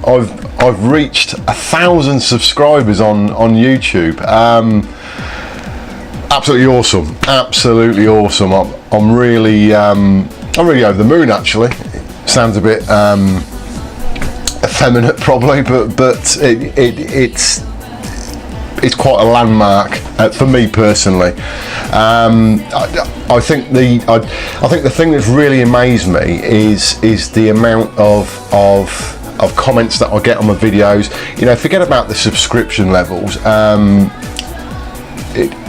I've reached 1,000 subscribers on YouTube. Absolutely awesome, absolutely awesome. I'm really over the moon actually. Sounds a bit effeminate probably, but it's quite a landmark for me personally. I think the thing that's really amazed me is the amount of comments that I get on my videos. You know, forget about the subscription levels.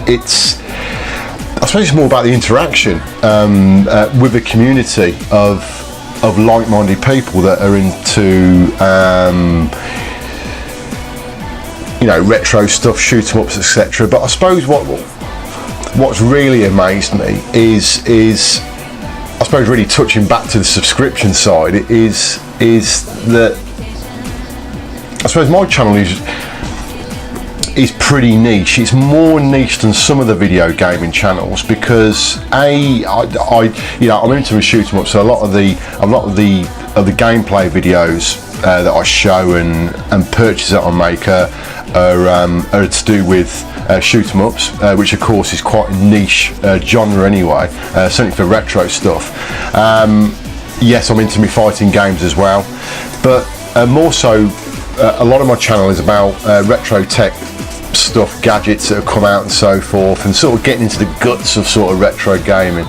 It's I suppose it's more about the interaction with the community of like-minded people that are into you know, retro stuff, shoot 'em ups, etc. But I suppose what's really amazed me is I suppose really touching back to the subscription side is that I suppose my channel is pretty niche. It's more niche than some of the video gaming channels because you know, I'm into shoot 'em up, so a lot of the gameplay videos that I show and purchases that I make are to do with shoot 'em ups, which of course is quite a niche genre anyway, certainly for retro stuff. Yes, I'm into me fighting games as well, but more so a lot of my channel is about retro tech stuff, gadgets that have come out and so forth, and sort of getting into the guts of sort of retro gaming,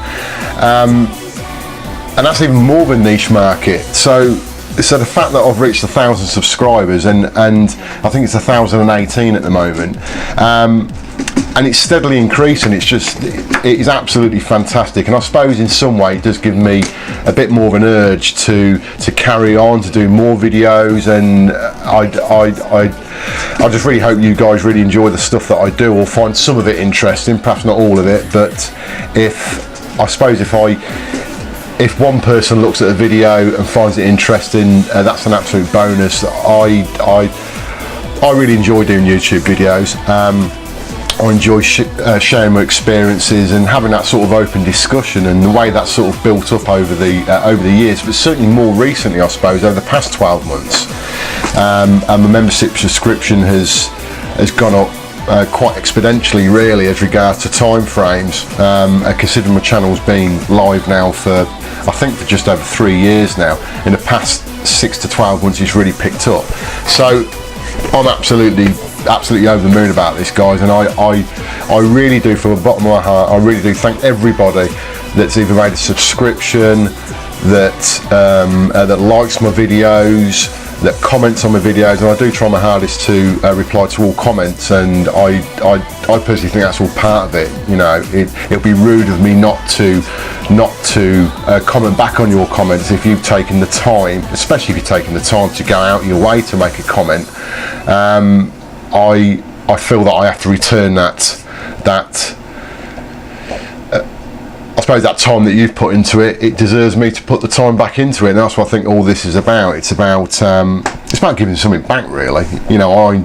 and that's even more of a niche market. So the fact that I've reached 1,000 subscribers and I think it's 1,018 at the moment, and it's steadily increasing. It is absolutely fantastic, and I suppose in some way it does give me a bit more of an urge to carry on, to do more videos, and I just really hope you guys really enjoy the stuff that I do, or find some of it interesting, perhaps not all of it, but if one person looks at a video and finds it interesting, that's an absolute bonus. I really enjoy doing YouTube videos. I enjoy sharing my experiences and having that sort of open discussion, and the way that's sort of built up over the years, but certainly more recently, I suppose, over the past 12 months. And my membership subscription has gone up quite exponentially, really, as regards to time frames, considering my channel's been live now for, I think, for just over 3 years now. In the past 6 to 12 months it's really picked up, so I'm absolutely over the moon about this, guys, and I really do, from the bottom of my heart, I really do thank everybody that's either made a subscription, that likes my videos, that comments on my videos, and I do try my hardest to reply to all comments, and I personally think that's all part of it. You know, it'll be rude of me not to comment back on your comments if you've taken the time, especially if you've taken the time to go out your way to make a comment. I feel that I have to return that I suppose that time that you've put into it. It deserves me to put the time back into it, and that's what I think all this is about. It's about giving something back, really. You know, I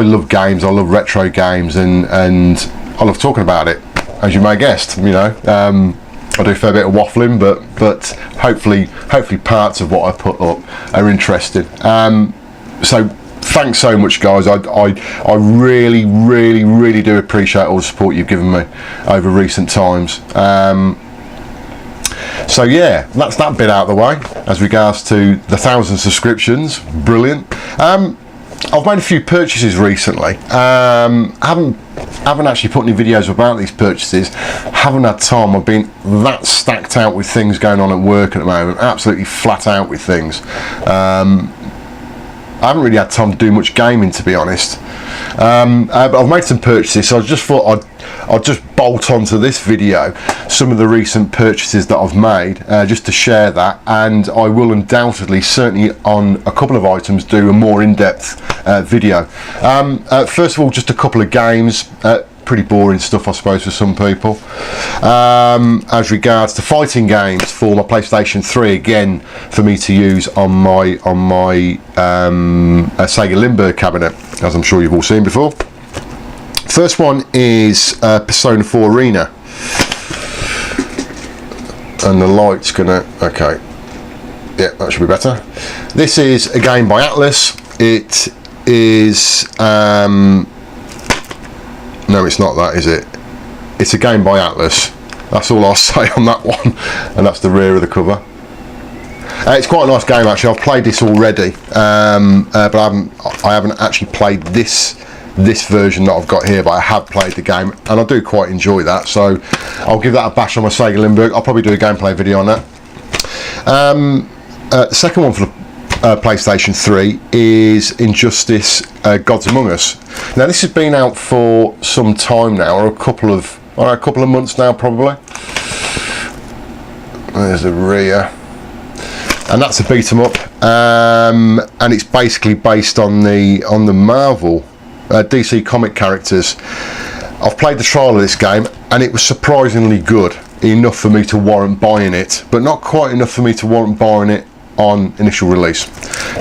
love games, I love retro games, and I love talking about it, as you may have guessed. You know, I do a fair bit of waffling, but hopefully parts of what I put up are interesting. So thanks so much, guys. I really do appreciate all the support you've given me over recent times. So yeah, that's that bit out of the way as regards to the 1,000 subscriptions. Brilliant. I've made a few purchases recently. Haven't actually put any videos about these purchases. Haven't had time. I've been that stacked out with things going on at work at the moment. Absolutely flat out with things. I haven't really had time to do much gaming, to be honest. But I've made some purchases, so I just thought I'd just bolt onto this video some of the recent purchases that I've made, just to share that, and I will undoubtedly, certainly on a couple of items, do a more in-depth video. First of all, just a couple of games. Pretty boring stuff, I suppose, for some people. As regards to fighting games for my PlayStation 3, again, for me to use on my Sega Limburg cabinet, as I'm sure you've all seen before. First one is Persona 4 Arena, and the light's gonna, okay, Yeah, that should be better. This is a game by Atlas. It is no, it's not that, is it? It's a game by Atlas. That's all I'll say on that one. And that's the rear of the cover. It's quite a nice game actually. I've played this already, but I haven't actually played this version that I've got here, but I have played the game and I do quite enjoy that, so I'll give that a bash on my Sega Limburg. I'll probably do a gameplay video on that. The second one for the PlayStation 3 is Injustice Gods Among Us. Now this has been out for some time now, or a couple of months now probably. There's the rear. And that's a beat 'em up, and it's basically based on the Marvel DC comic characters. I've played the trial of this game and it was surprisingly good, enough for me to warrant buying it, but not quite enough for me to warrant buying it on initial release.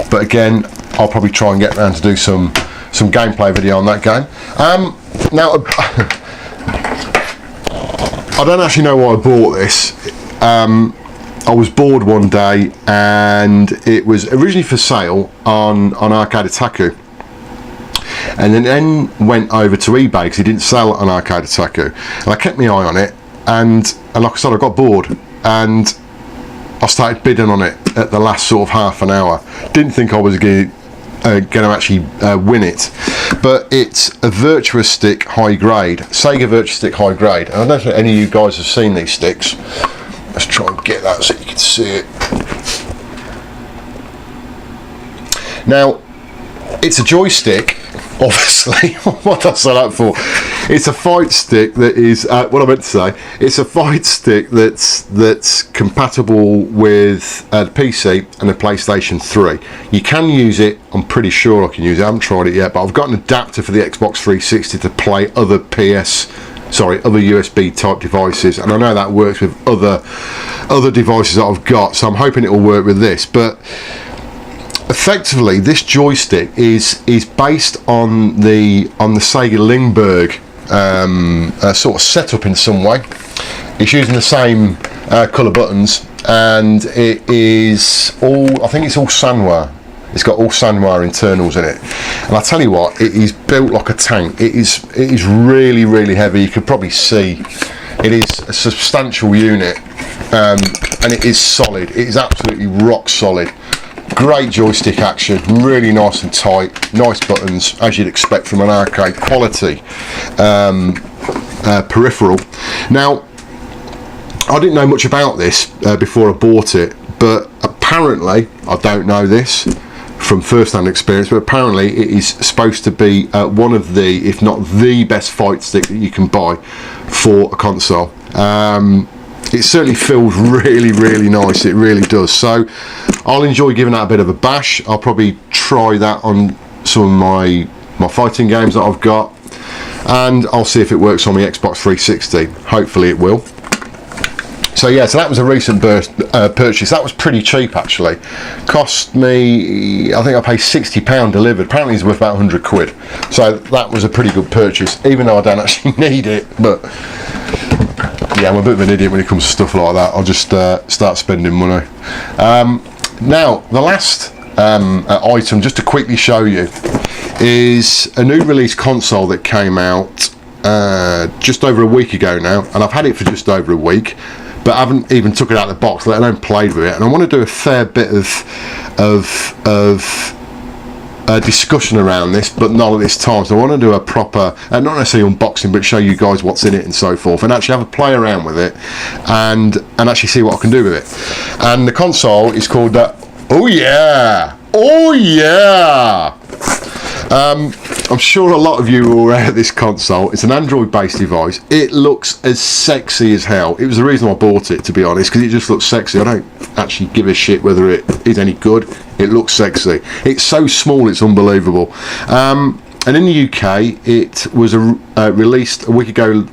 But again, I'll probably try and get around to do some gameplay video on that game. Now I don't actually know why I bought this. I was bored one day and it was originally for sale on Arcade Otaku, and then went over to eBay because he didn't sell on Arcade Otaku, and I kept my eye on it, and like I said, I got bored and I started bidding on it at the last sort of half an hour. Didn't think I was going to actually win it, but it's a Virtua Stick high grade, Sega Virtua Stick high grade. And I don't know if any of you guys have seen these sticks. Let's try and get that so you can see it. Now, it's a joystick, obviously. What did I say that for? It's a fight stick that is, what I meant to say, it's a fight stick that's compatible with the PC and the PlayStation 3. You can use it, I'm pretty sure I can use it, I haven't tried it yet, but I've got an adapter for the Xbox 360 to play other other USB type devices, and I know that works with other devices that I've got, so I'm hoping it will work with this. But effectively this joystick is based on the Sega Limburg sort of setup in some way. It's using the same colour buttons, and it is all, I think it's all Sanwa. It's got all Sanwa internals in it, and I tell you what, it is built like a tank. It is really, really heavy. You could probably see it is a substantial unit, and it is solid. It is absolutely rock solid. Great joystick action, really nice and tight, nice buttons as you'd expect from an arcade quality peripheral. Now, I didn't know much about this before I bought it, but apparently, I don't know this from first-hand experience, but apparently it is supposed to be one of the, if not the best fight stick that you can buy for a console. It certainly feels really, really nice, it really does. So I'll enjoy giving that a bit of a bash. I'll probably try that on some of my fighting games that I've got, and I'll see if it works on my Xbox 360. Hopefully it will. So yeah, so that was a recent purchase. That was pretty cheap actually. Cost me, I think I paid £60 delivered. Apparently it's worth about 100 quid. So that was a pretty good purchase, even though I don't actually need it. But yeah, I'm a bit of an idiot when it comes to stuff like that. I'll just start spending money. Now, the last item, just to quickly show you, is a new release console that came out just over a week ago now, and I've had it for just over a week, but I haven't even took it out of the box, let alone played with it. And I want to do a fair bit of discussion around this, but not at this time. So I want to do a proper, not necessarily unboxing, but show you guys what's in it and so forth, and actually have a play around with it, and actually see what I can do with it. And the console is called OUYA. OUYA. I'm sure a lot of you are aware of this console. It's an Android-based device. It looks as sexy as hell. It was the reason I bought it, to be honest, because it just looks sexy. I don't actually give a shit whether it is any good. It looks sexy. It's so small, it's unbelievable. And in the UK, it was released a week ago,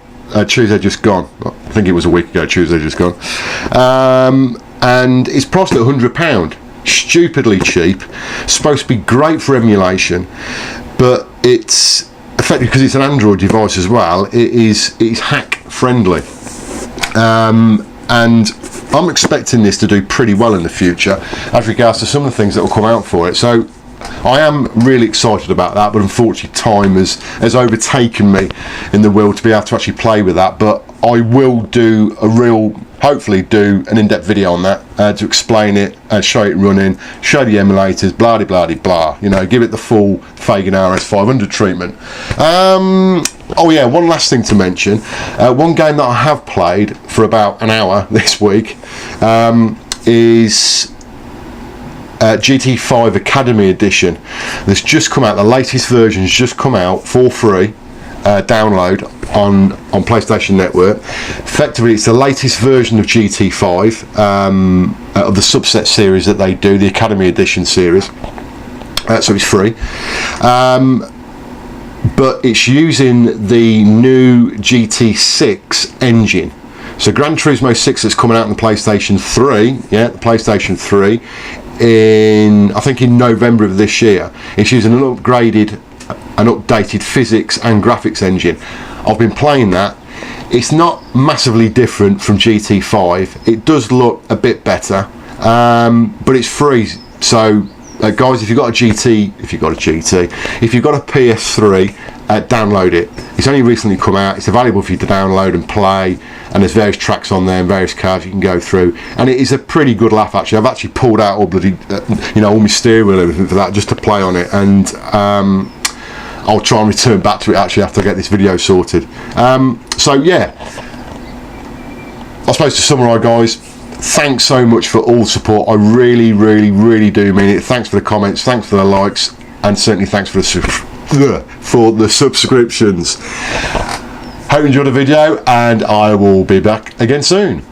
Tuesday just gone. I think it was a week ago, Tuesday just gone. And it's priced at £100. Stupidly cheap. Supposed to be great for emulation, but it's effectively, because it's an Android device as well, it's hack friendly. and I'm expecting this to do pretty well in the future as regards to some of the things that will come out for it. So I am really excited about that, but unfortunately time has overtaken me in the will to be able to actually play with that. But I will do hopefully do an in-depth video on that to explain it and show it running, show the emulators, blah blah blah blah, you know, give it the full Fagan RS500 treatment. Oh yeah, one last thing to mention, one game that I have played for about an hour this week is GT5 Academy Edition. That's just come out, the latest version has just come out for free, download on PlayStation Network. Effectively it's the latest version of GT5 of the subset series that they do, the Academy Edition series, so it's free, but it's using the new GT6 engine. So GranTurismo 6 that's coming out on the PlayStation 3, yeah, the PlayStation 3, I think in November of this year. It's using an updated physics and graphics engine. I've been playing that. It's not massively different from GT5. It does look a bit better, but it's free. So guys, if you've got a PS3, download it. It's only recently come out. It's available for you to download and play, and there's various tracks on there and various cars you can go through, and it is a pretty good laugh actually. I've actually pulled out all bloody all my steering wheel and everything for that, just to play on it, and I'll try and return back to it actually after I get this video sorted. So yeah, I suppose to summarise, guys, thanks so much for all the support. I really do mean it. Thanks for the comments, thanks for the likes, and certainly thanks for the subscriptions. Hope you enjoyed the video, and I will be back again soon.